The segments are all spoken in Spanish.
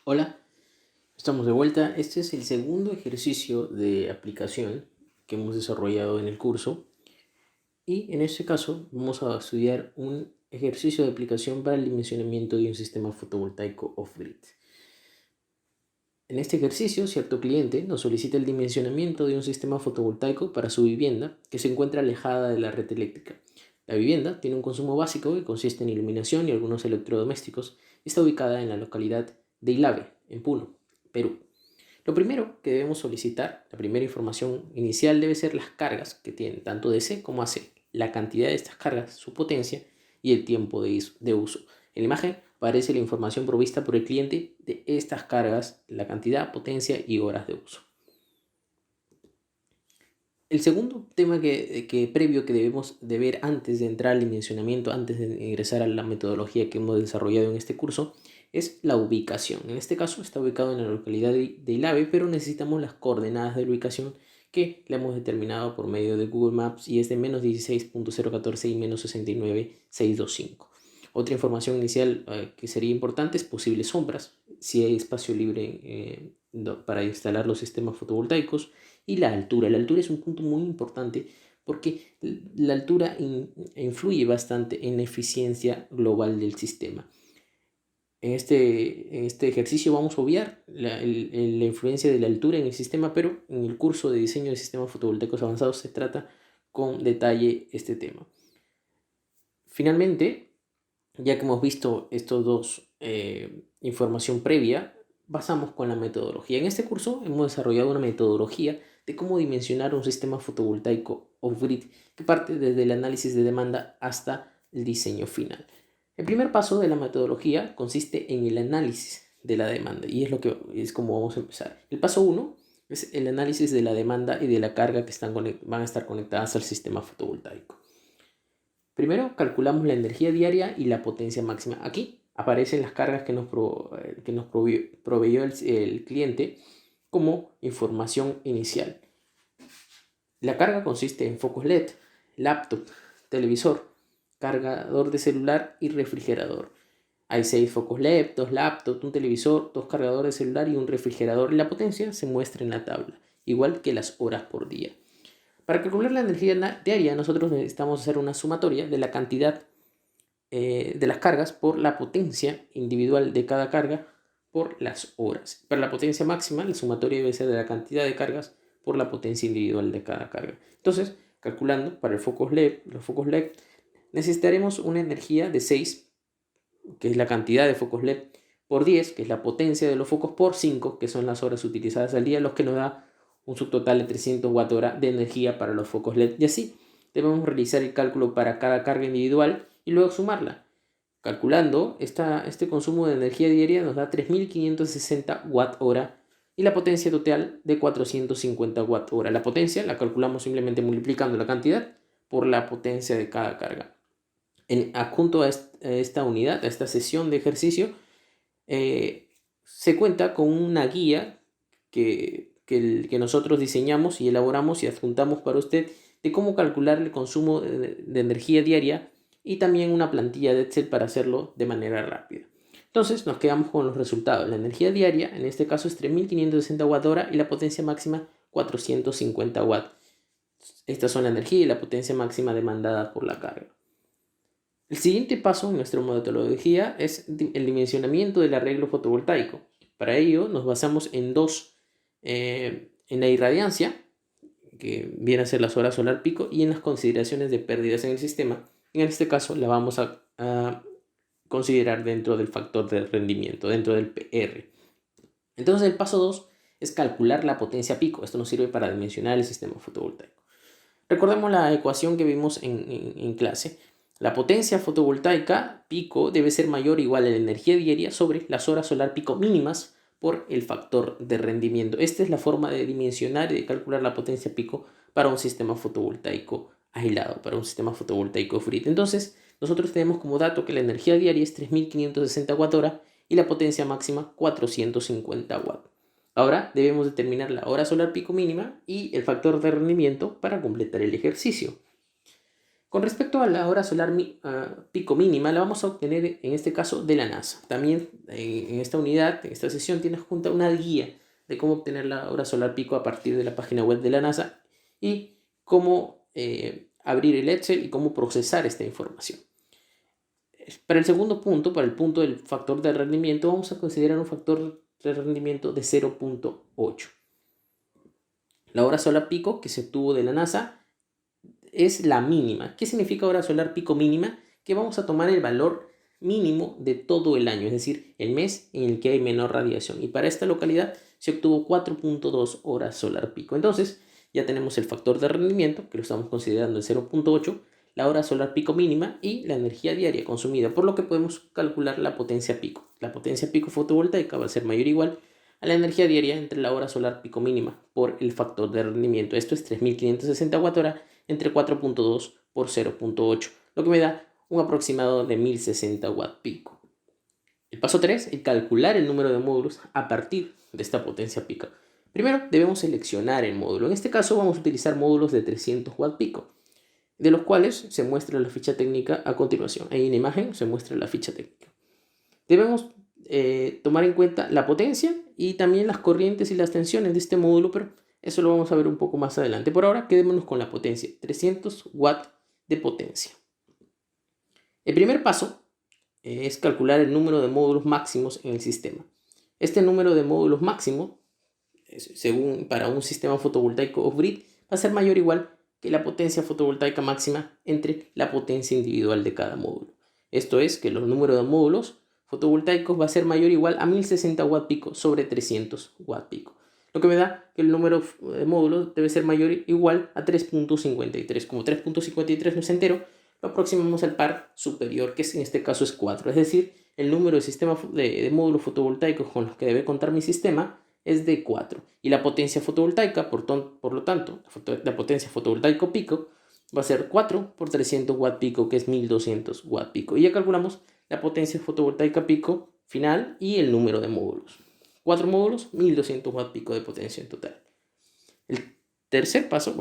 Hola, estamos de vuelta. Este es el segundo ejercicio de aplicación que hemos desarrollado en el curso y en este caso vamos a estudiar un ejercicio de aplicación para el dimensionamiento de un sistema fotovoltaico off-grid. En este ejercicio, cierto cliente nos solicita el dimensionamiento de un sistema fotovoltaico para su vivienda que se encuentra alejada de la red eléctrica. La vivienda tiene un consumo básico que consiste en iluminación y algunos electrodomésticos y está ubicada en la localidad de Ilave, en Puno, Perú. Lo primero que debemos solicitar, la primera información inicial debe ser las cargas que tienen tanto DC como AC, la cantidad de estas cargas, su potencia y el tiempo de uso. En la imagen aparece la información provista por el cliente de estas cargas, la cantidad, potencia y horas de uso. El segundo tema previo que debemos de ver antes de entrar al dimensionamiento, antes de ingresar a la metodología que hemos desarrollado en este curso, es la ubicación. En este caso está ubicado en la localidad de Ilave, pero necesitamos las coordenadas de la ubicación que la hemos determinado por medio de Google Maps y es de menos 16.014 y menos 69.625. Otra información inicial que sería importante es posibles sombras, si hay espacio libre para instalar los sistemas fotovoltaicos, y la altura. La altura es un punto muy importante porque la altura influye bastante en la eficiencia global del sistema. En este ejercicio vamos a obviar la influencia de la altura en el sistema, pero en el curso de diseño de sistemas fotovoltaicos avanzados se trata con detalle este tema. Finalmente, ya que hemos visto estos dos información previa, pasamos con la metodología. En este curso hemos desarrollado una metodología de cómo dimensionar un sistema fotovoltaico off-grid que parte desde el análisis de demanda hasta el diseño final. El primer paso de la metodología consiste en el análisis de la demanda y es como vamos a empezar. El paso 1 es el análisis de la demanda y de la carga que van a estar conectadas al sistema fotovoltaico. Primero calculamos la energía diaria y la potencia máxima. Aquí aparecen las cargas que nos proveyó el cliente como información inicial. La carga consiste en focos LED, laptop, televisor, cargador de celular y refrigerador. Hay 6 focos LED, 2 laptops, un televisor, 2 cargadores de celular y un refrigerador. La potencia se muestra en la tabla, igual que las horas por día. Para calcular la energía diaria, nosotros necesitamos hacer una sumatoria de la cantidad de las cargas por la potencia individual de cada carga por las horas. Para la potencia máxima, la sumatoria debe ser de la cantidad de cargas por la potencia individual de cada carga. Entonces, calculando para los focos LED, necesitaremos una energía de 6, que es la cantidad de focos LED, por 10, que es la potencia de los focos, por 5, que son las horas utilizadas al día, los que nos da un subtotal de 300 Wh de energía para los focos LED. Y así debemos realizar el cálculo para cada carga individual y luego sumarla. Calculando, este consumo de energía diaria nos da 3.560 Wh y la potencia total de 450 Wh. La potencia la calculamos simplemente multiplicando la cantidad por la potencia de cada carga. Adjunto a esta unidad, a esta sesión de ejercicio, se cuenta con una guía que nosotros diseñamos y elaboramos y adjuntamos para usted de cómo calcular el consumo de energía diaria y también una plantilla de Excel para hacerlo de manera rápida. Entonces nos quedamos con los resultados. La energía diaria en este caso es 3.560 Wh y la potencia máxima 450 W. Estas son la energía y la potencia máxima demandada por la carga. El siguiente paso en nuestra metodología es el dimensionamiento del arreglo fotovoltaico. Para ello nos basamos en en la irradiancia, que viene a ser las horas solar pico, y en las consideraciones de pérdidas en el sistema. En este caso la vamos a considerar dentro del factor de rendimiento, dentro del PR. Entonces el paso 2 es calcular la potencia pico. Esto nos sirve para dimensionar el sistema fotovoltaico. Recordemos la ecuación que vimos en clase. La potencia fotovoltaica pico debe ser mayor o igual a la energía diaria sobre las horas solar pico mínimas por el factor de rendimiento. Esta es la forma de dimensionar y de calcular la potencia pico para un sistema fotovoltaico aislado, para un sistema fotovoltaico off-grid. Entonces, nosotros tenemos como dato que la energía diaria es 3.560 Wh y la potencia máxima 450 W. Ahora debemos determinar la hora solar pico mínima y el factor de rendimiento para completar el ejercicio. Con respecto a la hora solar pico mínima, la vamos a obtener en este caso de la NASA. También en esta unidad, en esta sesión, tienes junta una guía de cómo obtener la hora solar pico a partir de la página web de la NASA y cómo abrir el Excel y cómo procesar esta información. Para el segundo punto, para el punto del factor de rendimiento, vamos a considerar un factor de rendimiento de 0.8. La hora solar pico que se obtuvo de la NASA es la mínima. ¿Qué significa hora solar pico mínima? Que vamos a tomar el valor mínimo de todo el año, es decir, el mes en el que hay menor radiación. Y para esta localidad se obtuvo 4.2 horas solar pico. Entonces, ya tenemos el factor de rendimiento, que lo estamos considerando en 0.8, la hora solar pico mínima y la energía diaria consumida, por lo que podemos calcular la potencia pico. La potencia pico fotovoltaica va a ser mayor o igual a la energía diaria entre la hora solar pico mínima por el factor de rendimiento. Esto es 3.560 Wh entre 4.2 por 0.8, lo que me da un aproximado de 1.060 Watt pico. El paso 3 es calcular el número de módulos a partir de esta potencia pico. Primero debemos seleccionar el módulo. En este caso vamos a utilizar módulos de 300 Watt pico, de los cuales se muestra la ficha técnica a continuación. Ahí en imagen se muestra la ficha técnica. Debemos tomar en cuenta la potencia y también las corrientes y las tensiones de este módulo, pero eso lo vamos a ver un poco más adelante. Por ahora quedémonos con la potencia, 300 watts de potencia. El primer paso es calcular el número de módulos máximos en el sistema. Este número de módulos máximo, según para un sistema fotovoltaico off-grid, va a ser mayor o igual que la potencia fotovoltaica máxima entre la potencia individual de cada módulo. Esto es que los números de módulos fotovoltaicos va a ser mayor o igual a 1060 watt pico sobre 300 watt pico, lo que me da que el número de módulos debe ser mayor o igual a 3.53. Como 3.53 no es entero, lo aproximamos al par superior, que en este caso es 4, es decir, el número de módulos fotovoltaicos con los que debe contar mi sistema es de 4, y la potencia fotovoltaica, por lo tanto, la potencia fotovoltaico pico va a ser 4 por 300 watt pico, que es 1200 watt pico, y ya calculamos la potencia fotovoltaica pico final y el número de módulos. 4 módulos, 1200 watt pico de potencia en total. El tercer paso,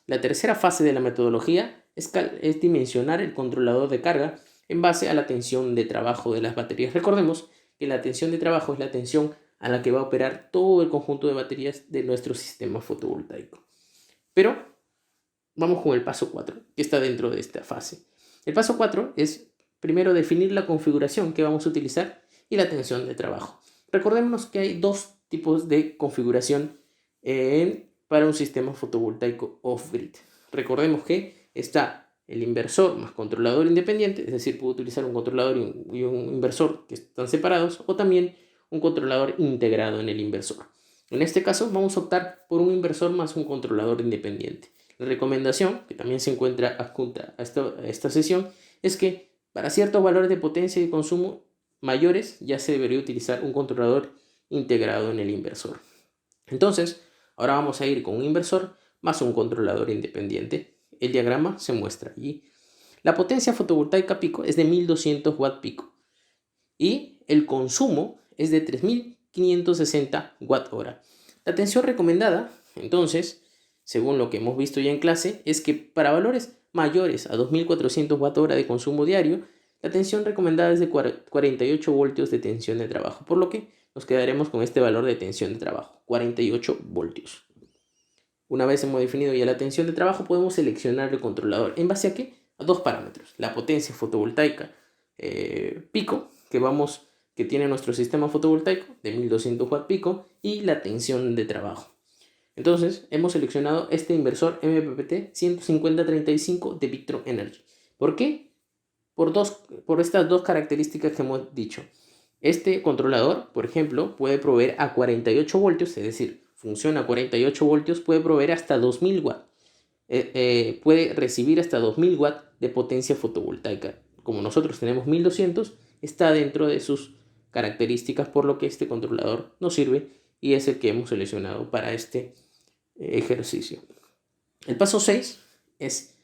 la tercera fase de la metodología es dimensionar el controlador de carga en base a la tensión de trabajo de las baterías. Recordemos que la tensión de trabajo es la tensión a la que va a operar todo el conjunto de baterías de nuestro sistema fotovoltaico. Pero vamos con el paso 4, que está dentro de esta fase. El paso 4 es primero definir la configuración que vamos a utilizar y la tensión de trabajo. Recordemos que hay dos tipos de configuración para un sistema fotovoltaico off-grid. Recordemos que está el inversor más controlador independiente, es decir, puedo utilizar un controlador y un inversor que están separados, o también un controlador integrado en el inversor. En este caso vamos a optar por un inversor más un controlador independiente. La recomendación, que también se encuentra adjunta a esta sesión, es que para ciertos valores de potencia y consumo mayores ya se debería utilizar un controlador integrado en el inversor. Entonces, ahora vamos a ir con un inversor más un controlador independiente. El diagrama se muestra allí. La potencia fotovoltaica pico es de 1200 watt pico y el consumo es de 3560 watt hora. La tensión recomendada, entonces, según lo que hemos visto ya en clase, es que para valores mayores a 2400 watt hora de consumo diario, la tensión recomendada es de 48 voltios de tensión de trabajo, por lo que nos quedaremos con este valor de tensión de trabajo, 48 voltios. Una vez hemos definido ya la tensión de trabajo, podemos seleccionar el controlador. ¿En base a qué? A dos parámetros. La potencia fotovoltaica pico, que tiene nuestro sistema fotovoltaico de 1200 watt pico, y la tensión de trabajo. Entonces, hemos seleccionado este inversor MPPT 15035 de Victron Energy. ¿Por qué? Por estas dos características que hemos dicho. Este controlador, por ejemplo, puede proveer a 48 voltios, es decir, funciona a 48 voltios, puede proveer hasta 2000 watts. Puede recibir hasta 2000 watts de potencia fotovoltaica. Como nosotros tenemos 1200, está dentro de sus características, por lo que este controlador nos sirve y es el que hemos seleccionado para este ejercicio. El paso 6 es,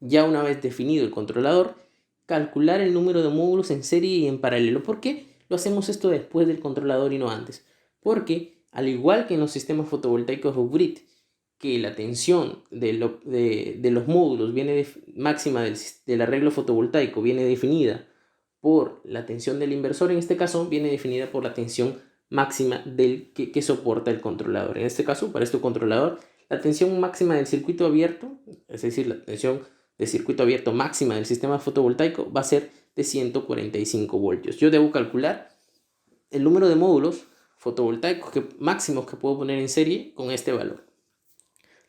ya una vez definido el controlador, calcular el número de módulos en serie y en paralelo. ¿Por qué lo hacemos esto después del controlador y no antes? Porque, al igual que en los sistemas fotovoltaicos off-grid, que la tensión de los módulos máxima del arreglo fotovoltaico viene definida por la tensión del inversor, en este caso viene definida por la tensión máxima que soporta el controlador. En este caso, para este controlador, la tensión máxima del circuito abierto, es decir, la tensión de circuito abierto máxima del sistema fotovoltaico, va a ser de 145 voltios. Yo debo calcular el número de módulos fotovoltaicos máximos que puedo poner en serie con este valor.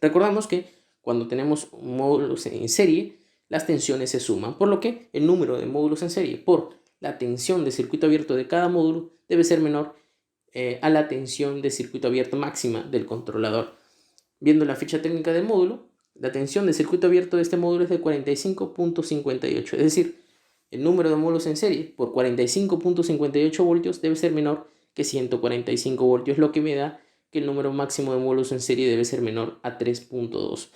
Recordamos que cuando tenemos módulos en serie, las tensiones se suman, por lo que el número de módulos en serie por la tensión de circuito abierto de cada módulo debe ser menor a la tensión de circuito abierto máxima del controlador. Viendo la ficha técnica del módulo, la tensión de circuito abierto de este módulo es de 45.58, es decir, el número de módulos en serie por 45.58 voltios debe ser menor que 145 voltios, lo que me da que el número máximo de módulos en serie debe ser menor a 3.2.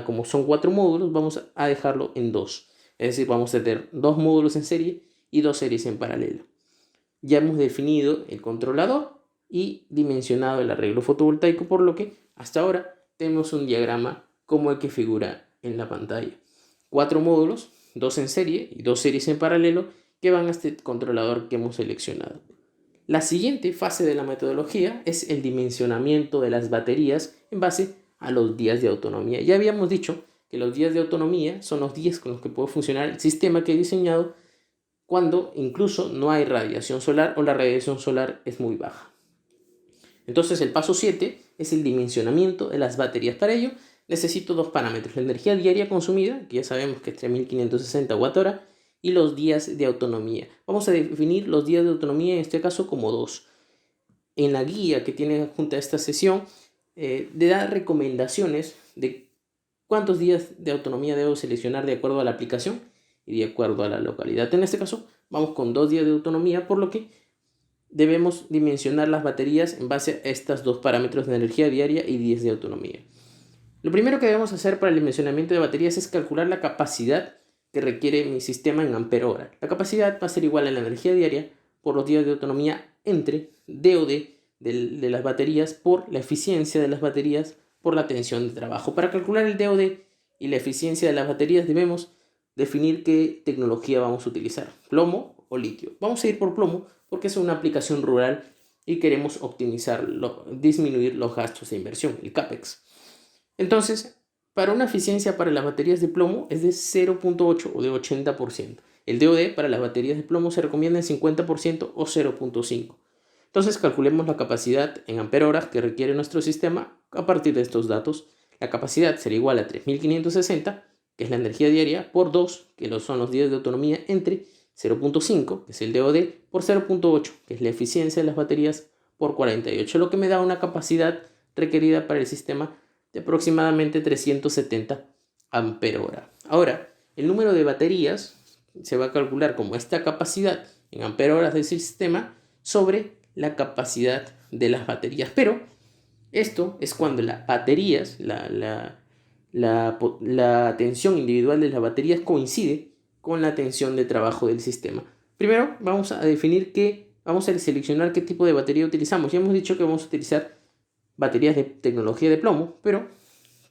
Como son 4 módulos, vamos a dejarlo en 2. Es decir, vamos a tener 2 módulos en serie y 2 series en paralelo. Ya hemos definido el controlador y dimensionado el arreglo fotovoltaico, por lo que hasta ahora tenemos un diagrama como el que figura en la pantalla. 4 módulos, 2 en serie y 2 series en paralelo que van a este controlador que hemos seleccionado. La siguiente fase de la metodología es el dimensionamiento de las baterías en base a los días de autonomía. Ya habíamos dicho que los días de autonomía son los días con los que puede funcionar el sistema que he diseñado cuando incluso no hay radiación solar o la radiación solar es muy baja. Entonces el paso 7 es el dimensionamiento de las baterías. Para ello necesito 2 parámetros: la energía diaria consumida, que ya sabemos que es 3560 Wh, y los días de autonomía. Vamos a definir los días de autonomía en este caso como 2. En la guía que tiene junto a esta sesión, le da recomendaciones de cuántos días de autonomía debo seleccionar de acuerdo a la aplicación y de acuerdo a la localidad. En este caso vamos con 2 días de autonomía, por lo que debemos dimensionar las baterías en base a estos 2 parámetros de energía diaria y días de autonomía. Lo primero que debemos hacer para el dimensionamiento de baterías es calcular la capacidad que requiere mi sistema en ampere hora. La capacidad va a ser igual a la energía diaria por los días de autonomía entre DOD de las baterías por la eficiencia de las baterías por la tensión de trabajo. Para calcular el DOD y la eficiencia de las baterías debemos definir qué tecnología vamos a utilizar: plomo o litio. Vamos a ir por plomo porque es una aplicación rural y queremos disminuir los gastos de inversión, el CAPEX. Entonces, para una eficiencia para las baterías de plomo es de 0.8 o de 80%. El DOD para las baterías de plomo se recomienda en 50% o 0.5. Entonces calculemos la capacidad en ampere horas que requiere nuestro sistema a partir de estos datos. La capacidad será igual a 3560, que es la energía diaria, por 2, que son los días de autonomía, entre 0.5, que es el DOD, por 0.8, que es la eficiencia de las baterías, por 48, lo que me da una capacidad requerida para el sistema de aproximadamente 370 ampere hora. Ahora, el número de baterías se va a calcular como esta capacidad en ampere horas del sistema sobre la capacidad de las baterías. Pero esto es cuando las baterías, la tensión individual de las baterías coincide con la tensión de trabajo del sistema. Primero vamos a vamos a seleccionar qué tipo de batería utilizamos. Ya hemos dicho que vamos a utilizar baterías de tecnología de plomo, pero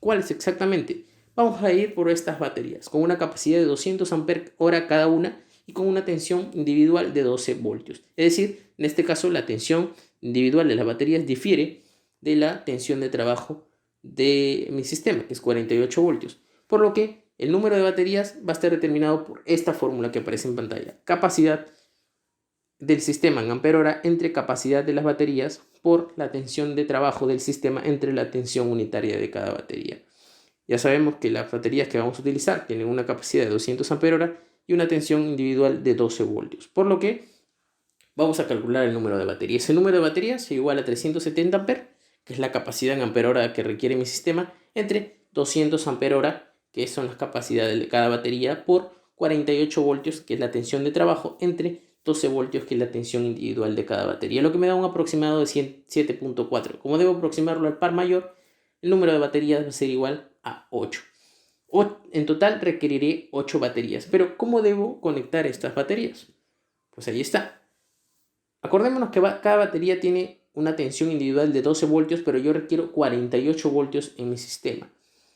¿cuáles exactamente? Vamos a ir por estas baterías con una capacidad de 200 ampere hora cada una y con una tensión individual de 12 voltios. Es decir, en este caso la tensión individual de las baterías difiere de la tensión de trabajo de mi sistema, que es 48 voltios. Por lo que el número de baterías va a estar determinado por esta fórmula que aparece en pantalla: capacidad del sistema en ampere hora entre capacidad de las baterías por la tensión de trabajo del sistema entre la tensión unitaria de cada batería. Ya sabemos que las baterías que vamos a utilizar tienen una capacidad de 200 ampere hora y una tensión individual de 12 voltios, por lo que vamos a calcular el número de baterías. El número de baterías es igual a 370 amperes, que es la capacidad en ampere hora que requiere mi sistema, entre 200 ampere hora, que son las capacidades de cada batería, por 48 voltios, que es la tensión de trabajo, entre 12 voltios, que es la tensión individual de cada batería, lo que me da un aproximado de 7.4. Como debo aproximarlo al par mayor, el número de baterías va a ser igual a 8. En total requeriré 8 baterías. Pero ¿cómo debo conectar estas baterías? Pues ahí está. Acordémonos que cada batería tiene una tensión individual de 12 voltios, pero yo requiero 48 voltios en mi sistema.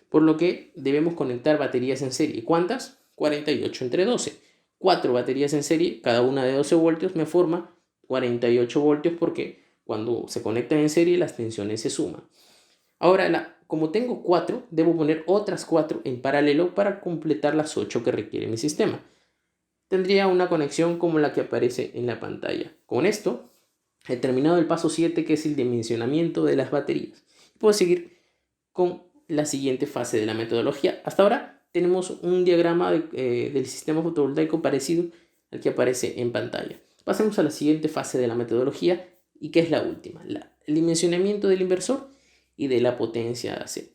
Por lo que debemos conectar baterías en serie. ¿Cuántas? 48 entre 12. 4 baterías en serie, cada una de 12 voltios, me forma 48 voltios porque cuando se conectan en serie las tensiones se suman. Ahora, como tengo 4, debo poner otras 4 en paralelo para completar las 8 que requiere mi sistema. Tendría una conexión como la que aparece en la pantalla. Con esto he terminado el paso 7, que es el dimensionamiento de las baterías. Puedo seguir con la siguiente fase de la metodología. Hasta ahora tenemos un diagrama del sistema fotovoltaico parecido al que aparece en pantalla. Pasemos a la siguiente fase de la metodología, y que es la última, el dimensionamiento del inversor y de la potencia AC.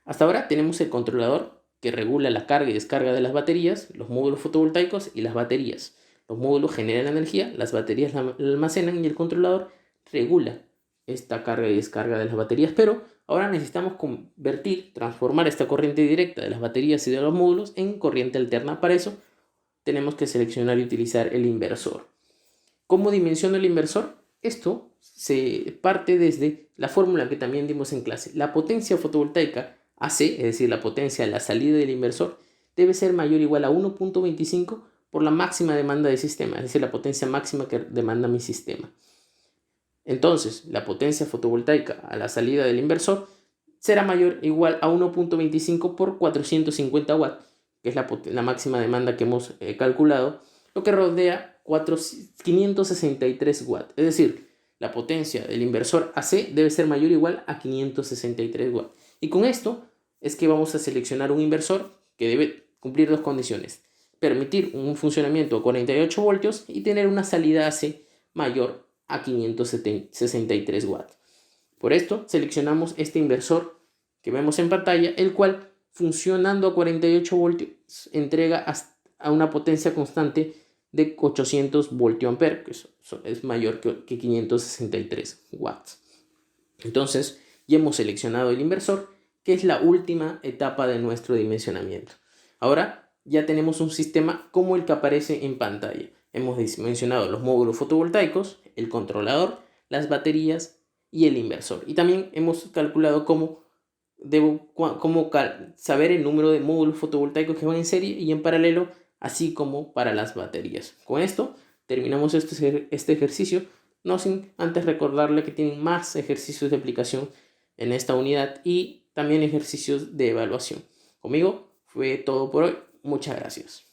Hasta ahora tenemos el controlador que regula la carga y descarga de las baterías, los módulos fotovoltaicos y las baterías. Los módulos generan energía, las baterías la almacenan y el controlador regula esta carga y descarga de las baterías, pero ahora necesitamos transformar esta corriente directa de las baterías y de los módulos en corriente alterna. Para eso tenemos que seleccionar y utilizar el inversor. ¿Cómo dimensiono el inversor? Esto se parte desde la fórmula que también dimos en clase. La potencia fotovoltaica AC, es decir, la potencia de la salida del inversor, debe ser mayor o igual a 1.25 por la máxima demanda del sistema, es decir, la potencia máxima que demanda mi sistema. Entonces, la potencia fotovoltaica a la salida del inversor será mayor o igual a 1.25 por 450 watts, que es la máxima demanda que hemos calculado, lo que rodea 563 watts. Es decir, la potencia del inversor AC debe ser mayor o igual a 563 watts. Y con esto es que vamos a seleccionar un inversor que debe cumplir dos condiciones: permitir un funcionamiento a 48 voltios y tener una salida AC mayor a 563 watts. Por esto seleccionamos este inversor que vemos en pantalla, el cual, funcionando a 48 voltios, entrega a una potencia constante de 800 voltiamperes, que es mayor que 563 watts. Entonces ya hemos seleccionado el inversor, que es la última etapa de nuestro dimensionamiento. Ahora ya tenemos un sistema como el que aparece en pantalla. Hemos dimensionado los módulos fotovoltaicos, el controlador, las baterías y el inversor. Y también hemos calculado cómo saber el número de módulos fotovoltaicos que van en serie y en paralelo, así como para las baterías. Con esto terminamos este ejercicio, no sin antes recordarle que tienen más ejercicios de aplicación en esta unidad y también ejercicios de evaluación. Conmigo fue todo por hoy. Muchas gracias.